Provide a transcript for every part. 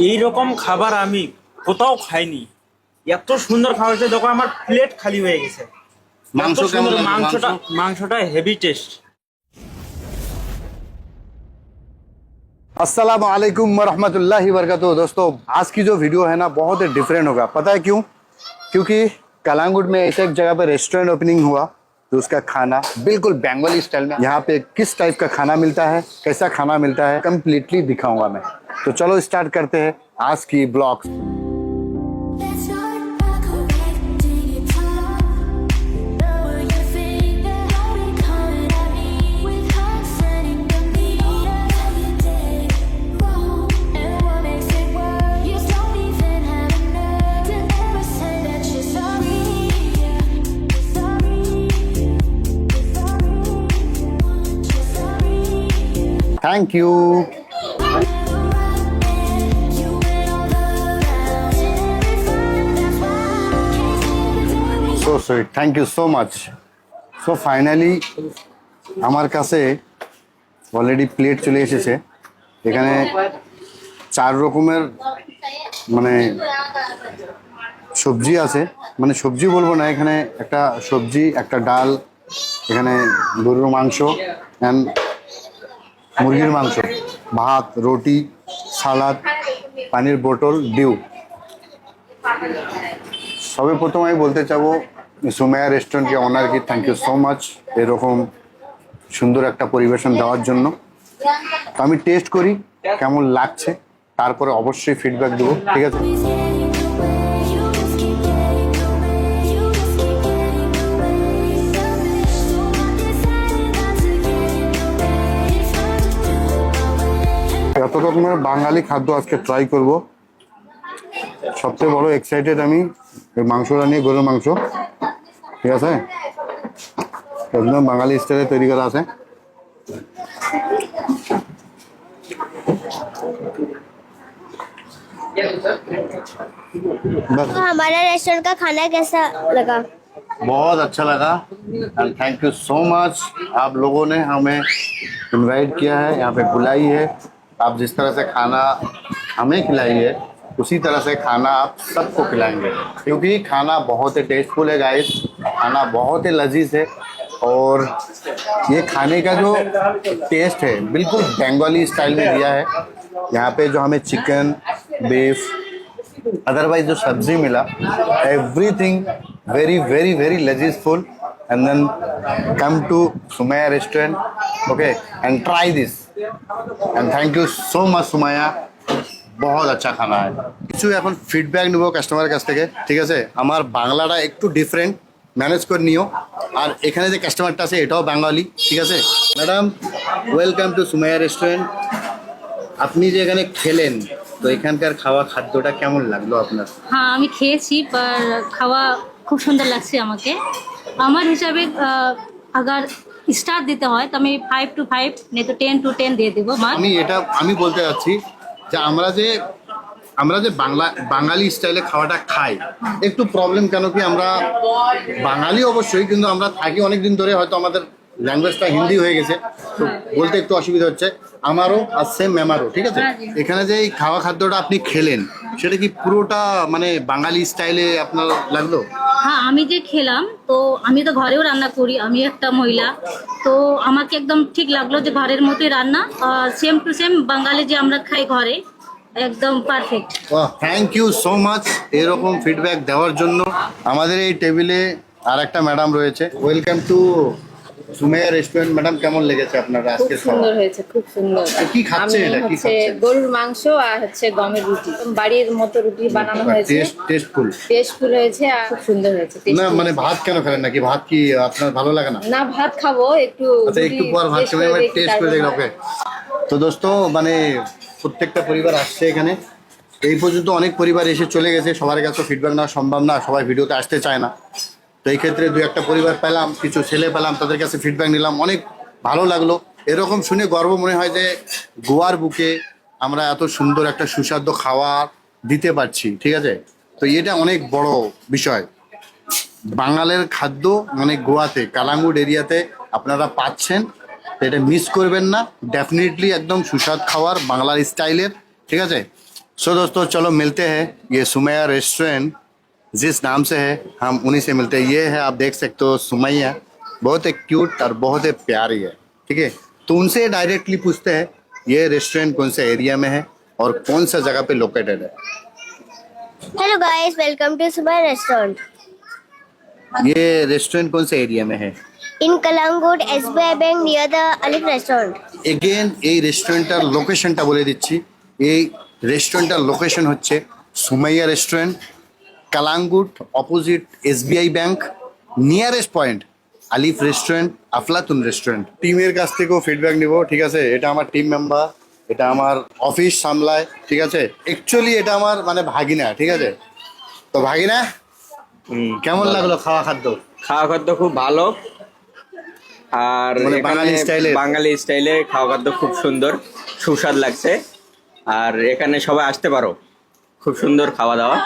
এই রকম খাবার আমি কোথাও খাইনি। এত সুন্দর খাবার হয়েছে, দেখো আমার প্লেট খালি হয়ে গেছে। মাংস এত কেমন সুন্দর লাগলো? মাংসটা হেভি টেস্ট। अस्सलाम वालेकुम वरहमतुल्लाहि वबरकातुहू। दोस्तों, आज की जो वीडियो है ना बहुत ही डिफरेंट होगा। पता है क्यों? क्योंकि कलांगुट में ऐसे एक जगह पे रेस्टोरेंट ओपनिंग हुआ, तो उसका खाना बिल्कुल बंगाली स्टाइल में। यहाँ पे किस टाइप का खाना मिलता है, कैसा खाना मिलता है, कंप्लीटली दिखाऊंगा मैं। तो चलो स्टार्ट करते हैं आज की blog. Thank you. So sweet, thank you so much. So finally আমার কাছে অলরেডি প্লেট চলে এসেছে। এখানে 4 রকমের মানে সবজি আছে, মানে সবজি বলবো না, এখানে একটা সবজি, একটা ডাল, এখানে গরুর মাংস অ্যান্ড মুরগির মাংস, ভাত, রুটি, সালাদ, পানির বোতল, ডিউ। সবে প্রথম আমি বলতে চাবো সুমাইয়া রেস্টুরেন্টকে অনার কি থ্যাংক ইউ সো মাচ এরকম সুন্দর একটা পরিবেশন দেওয়ার জন্য। তো আমি টেস্ট করি কেমন লাগছে, তারপরে অবশ্যই ফিডব্যাক দেবো, ঠিক আছে? এত রকমের বাঙালি খাদ্য আজকে ট্রাই করব। সবচেয়ে বড় এক্সাইটেড আমি এই মাংসটা নিয়ে, গরুর মাংস, ঠিক আছে? একদম বাঙালি স্টাইলে তৈরি করা আছে। तो हमारा रेस्टोरेंट का खाना कैसा लगा? बहुत अच्छा लगा and thank you so much. आप लोगों ने हमें इनवाइट किया है, यहाँ पे बुलाई है। आप जिस तरह से खाना हमें खिलाई है, उसी तरह से खाना आप सबको खिलाएंगे, क्योंकि खाना बहुत ही टेस्टफुल है गाइस, खाना बहुत ही लजीज है। और ये खाने का जो टेस्ट है बिल्कुल बंगाली स्टाइल में दिया है। यहाँ पे जो हमें चिकन, बीफ, अदरवाइज जो सब्जी मिला, एवरीथिंग वेरी वेरी वेरी लजीजफुल। And then come to Sumaiya restaurant, okay, and try this and thank you so much Sumaiya. बहुत अच्छा खाना है। কিছু এখন ফিডব্যাক নেব কাস্টমারের কাছ থেকে, ঠিক আছে? আমার বাংলাটা একটু ডিফারেন্ট, ম্যানেজ করে নিও। আর এখানে যে কাস্টমারটা আছে এটাও বাঙালি, ঠিক আছে? Madam, welcome to Sumaiya restaurant. আপনি যে এখানে খেলেন, তো এখানকার খাদ্যটা কেমন লাগলো আপনার? হ্যাঁ, আমি খেয়েছি, पर খাওয়া খুব সুন্দর লাগছে আমাকে। আমার হিসাবে अगर স্টার দিতে হয় তো আমি 5 to 5 नहीं तो 10 to 10 দিয়ে দেবো। আমি বলতে যাচ্ছি যে আমরা যে বাঙালি স্টাইলে খাওয়াটা খাই, একটু প্রবলেম কেন কি, আমরা বাঙালি অবশ্যই, কিন্তু আমরা থাকি অনেক দিন ধরে, হয়তো আমাদের ল্যাঙ্গুয়েজটা হিন্দি হয়ে গেছে, তো বলতে একটু অসুবিধা হচ্ছে আমারও আর সেম ম্যামারও, ঠিক আছে? এখানে যে এই খাদ্যটা আপনি খেলেন, সেটা কি পুরোটা মানে বাঙালি স্টাইলে আপনার লাগলো? হ্যাঁ, আমি যে খেলাম, তো আমি তো ঘরেও রান্না করি, আমি একটা মহিলা, তো আমাকে একদম ঠিক লাগলো যে ঘরের মতোই রান্না, সেম টু সেম বাঙালি যে আমরা খাই ঘরে, একদম perfect. Thank you so much এরকম ফিডব্যাক দেওয়ার জন্য। আমাদের এই টেবিলে আর একটা ম্যাডাম রয়েছে। Welcome to Sumaiya restaurant. Madam, কেমন লেগেছে আপনার আজকে? খুব সুন্দর হয়েছে, খুব সুন্দর। কি খাচ্ছেন এটা? কি হচ্ছে খাচ্ছেন? গরুর মাংস আর হচ্ছে গমের রুটি, বাড়ির মতো রুটি বানানো হয়েছে, টেস্টফুল হয়েছে আর খুব সুন্দর হয়েছে। না মানে ভাত কেন খেলেন নাকি? ভাত কি আপনার ভালো লাগে না? না, ভাত খাবো একটু। আচ্ছা, একটু পর ভাত খেলে টেস্ট করে দেখলাম। ওকে, তো দোস্ত, মানে প্রত্যেকটা পরিবার আসছে এখানে। এই পর্যন্ত অনেক পরিবার এসে চলে গেছে, সবার কাছে ফিডব্যাক নেওয়া সম্ভব না, সবাই ভিডিওতে আসতে চায় না। তো এই ক্ষেত্রে 2-1টা পরিবার পেলাম, কিছু ছেলে পেলাম, তাদের কাছে ফিডব্যাক নিলাম, অনেক ভালো লাগলো। এরকম শুনে গর্ব মনে হয় যে গোয়ার বুকে আমরা এত সুন্দর একটা সুস্বাদু খাবার দিতে পারছি, ঠিক আছে? তো এটা অনেক বড় বিষয়। বাঙালের খাদ্য মানে গোয়াতে, কালাঙ্গুট এরিয়াতে আপনারা পাচ্ছেন, এটা মিস করবেন না। ডেফিনেটলি একদম সুস্বাদ খাবার বাংলার স্টাইলের, ঠিক আছে? सो दोस्तों चलो मिलते हैं। ये सुमैया रेस्टोरेंट जिस नाम से है हम उन्हीं से मिलते हैं। ये है, आप देख सकते हो, सुमैया बहुत ही क्यूट और बहुत ही प्यारी है, ठीक है। तो उनसे डायरेक्टली पूछते हैं ये रेस्टोरेंट कौन से एरिया में है और कौन सा जगह पे लोकेटेड है। Hello guys, welcome to Subah restaurant ये रेस्टोरेंट कौन से एरिया में है? In Calangute SBI bank near the Alif restaurant. Again এই রেস্টুরেন্টটার লোকেশনটা বলে দিচ্ছি। এই রেস্টুরেন্টটার লোকেশন হচ্ছে Sumaiya restaurant, Calangute, opposite SBI bank, nearest point Alif restaurant, Aflatoon restaurant. টিমের কাছ থেকেও ফিডব্যাক নিব, ঠিক আছে। এটা আমার টিম মেম্বার, এটা আমার অফিস সামলায়, ঠিক আছে। অ্যাকচুয়ালি এটা আমার মানে ভাগিনা, ঠিক আছে। তো ভাগিনা কেমন লাগলো খাওয়া খাদ্য? খাওয়া খাদ্য খুব ভালো, আর মানে এখানে বাঙালি স্টাইলে? বাঙালি স্টাইলে খাওয়া খাদ্য খুব সুন্দর, সুস্বাদ লাগছে। আর এখানে সবাই আসতে পারো, খুব সুন্দর খাওয়া দাওয়া।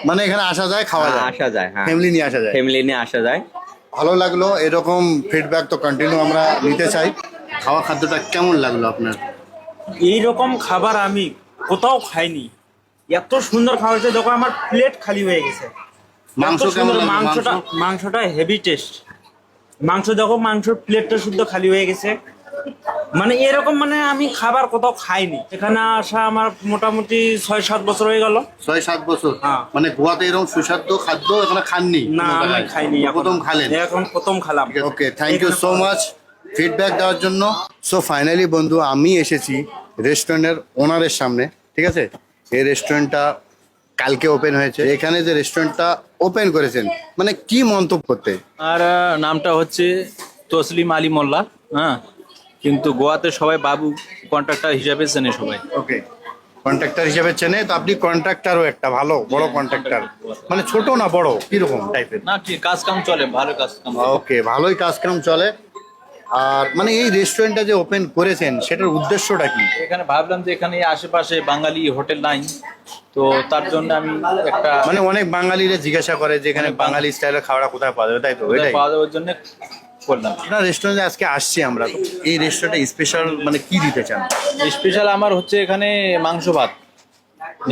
মানে এখানে আসা যায়, খাওয়া যায়, আসা যায়, হ্যাঁ, ফ্যামিলি নিয়ে আসা যায়। ফ্যামিলি নিয়ে আসা যায়। ভালো লাগলো, এরকম ফিডব্যাক তো কন্টিনিউ আমরা নিতে চাই। খাওয়া খাদ্যটা কেমন লাগলো আপনার? এইরকম খাবার আমি কোথাও খাইনি। এত সুন্দর খাবার হয়েছে, দেখো আমার প্লেট খালি হয়ে গেছে। মাংস এত কেমন সুন্দর লাগলো? মাংসটা হেভি টেস্ট। মাংস দেখো, মাংসের প্লেটটা শুদ্ধ খালি হয়ে গেছে। মানে এরকম মানে আমি খাবার কোথাও খাইনি। এখানে আসা আমার মোটামুটি 6-7 বছর হয়ে গেল। 6-7 বছর? হ্যাঁ। মানে গোয়াতে এরকম সুস্বাদু খাদ্য এখানে খাননি? না, কোনো আমি জায়গায়? খাইনি। প্রথম খালেন? এখন প্রথম খেলাম। Okay, thank you so much feedback দেওয়ার জন্য। সো ফাইনালি বন্ধু, আমি এসেছি রেস্টুরেন্টের ওনারের সামনে, ঠিক আছে। এই রেস্টুরেন্টটা কালকে ওপেন হয়েছে। এখানে যে রেস্টুরেন্টটা ওপেন করেছেন, মানে কি মন্তব্য করতে? আর নামটা হচ্ছে তসলিম আলী মোল্লা, হ্যাঁ, কিন্তু গোয়াতে সবাই বাবু কন্ট্রাক্টর হিসাবে চেনে সবাই। ওকে, কন্ট্রাক্টর হিসেবে চেনে তো আপনি? কন্ট্রাক্টরও একটা ভালো বড় কন্ট্রাক্টর, মানে ছোট না বড়, কিরকম টাইপের? না, কি কাজ কাম চলে, ভালো কাজ কাম। ওকে, ভালোই কাজকাম চলে। আর মানে এই রেস্টুরেন্টটা যে ওপেন করেছেন সেটার উদ্দেশ্যটা কি? এখানে ভাবলাম যে এখানে আশেপাশে বাঙালি হোটেল নাই, তো তার জন্য আমি একটা মানে অনেক বাঙালিরা জিজ্ঞাসা করে যে এখানে বাঙালি স্টাইলের খাওয়া কোথায় পাওয়া যাবে, তাই তো? এটাই পাওয়া যাওয়ার জন্য করলাম। আপনার রেস্টুরেন্টে আজকে আসছি আমরা, তো এই রেস্টুরেন্টে স্পেশাল মানে কি দিতে চান? স্পেশাল আমার হচ্ছে এখানে মাংস ভাত,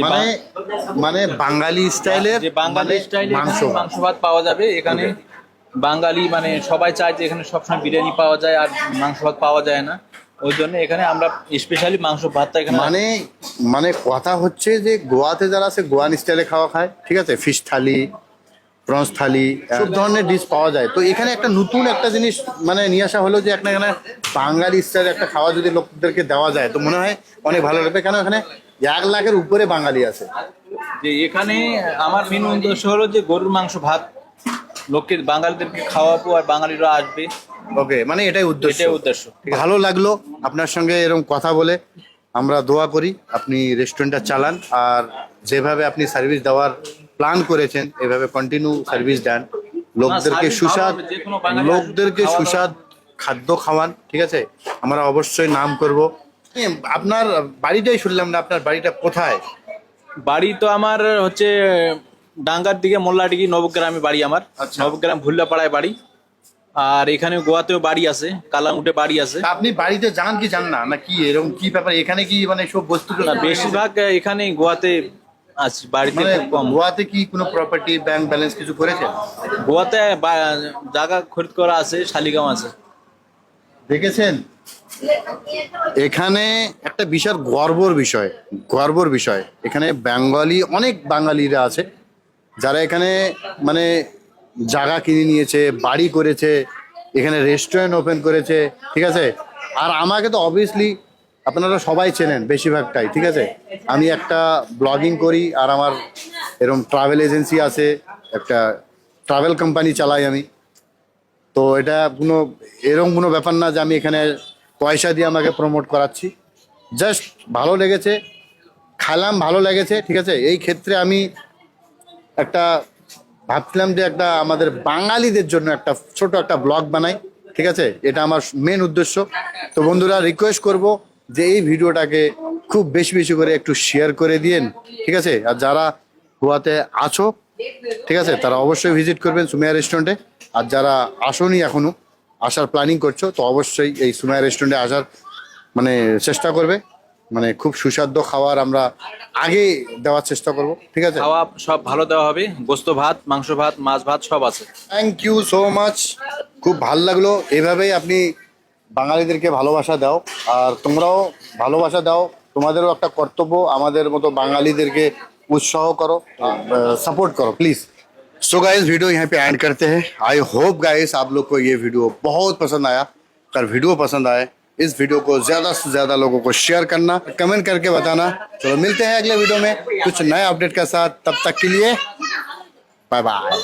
মানে মানে বাঙালি স্টাইলের, যে বাঙালি স্টাইলে মাংস মাংস ভাত পাওয়া যাবে এখানে। বাঙালি মানে সবাই চায় যে এখানে সবসময় বিরিয়ানি পাওয়া যায় আর মাংস ভাত পাওয়া যায় না, ওই জন্য এখানে আমরা স্পেশালি মাংস ভাতটা এখানে। মানে মানে কথা হচ্ছে যে গোয়াতে যারা আছে গোয়ান স্টাইলে খাওয়া খায়, ঠিক আছে। ফিশ থালি, প্রন্স থালি, সব ধরনের ডিশ পাওয়া যায়। তো এখানে একটা নতুন একটা জিনিস মানে নিয়ে আসা হলো যে এখানে বাঙালি স্টাইলে একটা খাওয়া যদি লোকদেরকে দেওয়া যায় তো মনে হয় অনেক ভালো লাগবে। কেন এখানে 1 লাখের উপরে বাঙালি আছে। যে এখানে আমার মেন উদ্দেশ্য হলো যে গরুর মাংস ভাত লোকের বাঙালিদেরকে খাওয়াবো আর বাঙালিরা আসবে। ওকে, মানে এটাই উদ্দেশ্য। এটাই উদ্দেশ্য। ভালো লাগলো আপনার সঙ্গে এরকম কথা বলে। আমরা দোয়া করি আপনি রেস্টুরেন্টটা চালান, আর যেভাবে আপনি সার্ভিস দেওয়ার প্ল্যান করেছেন এভাবে কন্টিনিউ সার্ভিস দেন, লোকদেরকে সার্ভিস সুস্বাদ, ভালো হবে, যে কোনো বাঙালি লোকদেরকে আসবে, সুস্বাদ খাদ্য খাওয়ান, ঠিক আছে। আমরা অবশ্যই নাম করব। আপনার বাড়িটাই শুনলাম না, আপনার বাড়িটা কোথায়? বাড়ি তো আমার হচ্ছে ডাঙ্গার দিকে, মোল্লাডিগি নবগ্রামে বাড়ি আমার। আচ্ছা। নবগ্রাম ভুল্লাপাড়ায় বাড়ি। আর এখানে গোয়াতেও বাড়ি আছে, কালামুটে বাড়ি আছে। তা আপনি বাড়িতে যান কি যান না, না কি এরকম কি ব্যাপার? এখানে কি মানে সব বস্তু না, বেশিরভাগ এখানে গোয়াতে আছি, বাড়িতে মানে খুব কম। গোয়াতে কি কোনো প্রপার্টি ব্যাংক ব্যালেন্স কিছু করেছেন? গোয়াতে জায়গা খরিদ করা আছে, শালিগাঁও আছে। দেখেছেন, এখানে একটা বিশাল গর্বর বিষয় এখানে বেঙ্গলি অনেক বাঙালিরা আছে যারা এখানে মানে জায়গা কিনে নিয়েছে, বাড়ি করেছে, এখানে রেস্টুরেন্ট ওপেন করেছে, ঠিক আছে। আর আমাকে তো অবভিয়াসলি আপনারা সবাই চেনেন বেশিরভাগটাই, ঠিক আছে। আমি একটা ব্লগিং করি আর আমার এরকম ট্রাভেল এজেন্সি আছে, একটা ট্রাভেল কোম্পানি চালাই আমি। তো এটা এরকম কোনো ব্যাপার না যে আমি এখানে পয়সা দিয়ে আমাকে প্রমোট করাচ্ছি। জাস্ট ভালো লেগেছে, খেলাম, ভালো লেগেছে, ঠিক আছে। এই ক্ষেত্রে আমি একটা ভাবছিলাম যে একটা আমাদের বাঙালিদের জন্য একটা ছোট একটা ব্লগ বানাই, ঠিক আছে। এটা আমার মেন উদ্দেশ্য। তো বন্ধুরা, রিকোয়েস্ট করব যে এই ভিডিওটাকে খুব বেশি বেশি করে একটু শেয়ার করে দিন, ঠিক আছে। আর যারা গোয়াতে আছো, ঠিক আছে, তারা অবশ্যই ভিজিট করবেন সুমাইয়া রেস্টুরেন্টে। আর যারা আসোনি এখনো, আসার প্ল্যানিং করছো, তো অবশ্যই এই সুমাইয়া রেস্টুরেন্টে আসার মানে চেষ্টা করবে। মানে খুব সুস্বাদু খাবার আমরা আগে দেওয়ার চেষ্টা করব, ঠিক আছে? খাওয়া সব ভালো দেওয়া হবে, গোস্ত ভাত, মাংস ভাত, মাছ ভাত সব আছে। থ্যাংক ইউ সো মাচ, খুব ভালো লাগলো। এভাবেই আপনি বাঙালিদেরকে ভালোবাসা দাও, আর তোমরাও ভালোবাসা দাও। তোমাদেরও একটা কর্তব্য আমাদের মতো বাঙালিদেরকে उत्साह करो, सपोर्ट करो प्लीज। सो गाइस वीडियो यहाँ पे एंड करते हैं। आई होप गाइस आप लोग को ये वीडियो बहुत पसंद आया। अगर वीडियो पसंद आए इस वीडियो को ज्यादा से ज्यादा लोगों को शेयर करना, कमेंट करके बताना। चलो मिलते हैं अगले वीडियो में कुछ नए अपडेट के साथ, तब तक के लिए बाय बाय।